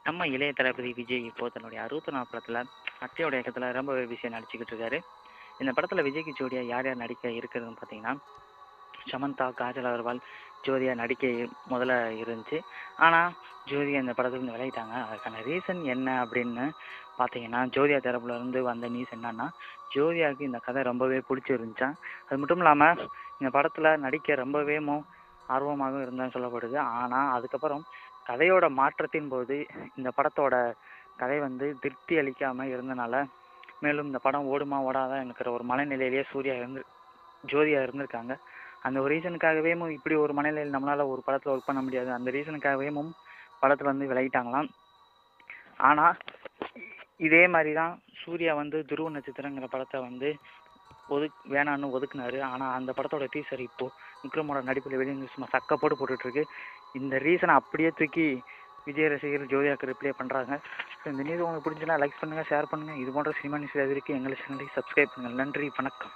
நம்ம இளைய தளபதி விஜய் இப்போ தன்னுடைய 64 படத்தில் அத்தையோட இயக்கத்தில் ரொம்பவே பிஸியாக நடிச்சுக்கிட்டு இருக்காரு. இந்த படத்தில் விஜய்க்கு ஜோடியாக யார் யார் நடிக்க இருக்கிறதுன்னு பார்த்தீங்கன்னா, சமந்தா, காஜல் அகர்வால் ஜோதியா நடிக்க முதல்ல இருந்துச்சு. ஆனால் ஜோதியா இந்த படத்துலேருந்து விலகிட்டாங்க. அதுக்கான ரீசன் என்ன அப்படின்னு பார்த்தீங்கன்னா, ஜோதியா தரப்புலேருந்து வந்த நியூஸ் என்னன்னா, ஜோதியாவுக்கு இந்த கதை ரொம்பவே பிடிச்சிருந்துச்சான். அது மட்டும் இல்லாமல் இந்த படத்தில் நடிக்க ரொம்பவே ஆர்வமாக இருந்தான்னு சொல்லப்படுது. ஆனால் அதுக்கப்புறம் கதையோட மாற்றத்தின் போது இந்த படத்தோட கதை திருப்தி அளிக்காமல் இருந்தனால, மேலும் இந்த படம் ஓடுமா ஓடாதா என்கிற ஒரு மனநிலையிலேயே ஜோதியா இருந்திருக்காங்க. அந்த ஒரு ரீசனுக்காகவே இப்படி ஒரு மனநிலையில் நம்மளால் ஒரு படத்தில் ஒர்க் பண்ண முடியாது. அந்த ரீசனுக்காகவே படத்தில் விலகிட்டாங்களாம். ஆனால் இதே மாதிரி தான் சூர்யா துருவ நட்சத்திரங்கிற படத்தை வேணான்னு ஒதுக்குனாரு. ஆனால் அந்த படத்தோட டீசர் இப்போது விக்ரமோட நடிப்பில் வெளியே சும்மா சக்கப்போட்டு போட்டுட்ருக்கு. இந்த ரீசனை அப்படியே தூக்கி விஜய் ரசிகர்கள் ஜோதியாவுக்கு ரிப்ளை பண்ணுறாங்க. ஸோ இந்த நியூஸ் உங்களுக்கு பிடிச்சுன்னா லைக் பண்ணுங்கள், ஷேர் பண்ணுங்கள். இது போன்ற சினிமா நியூஸ் எதிர்க்கு எங்களை சேனலை சப்ஸ்கிரைப் பண்ணுங்கள். நன்றி, வணக்கம்.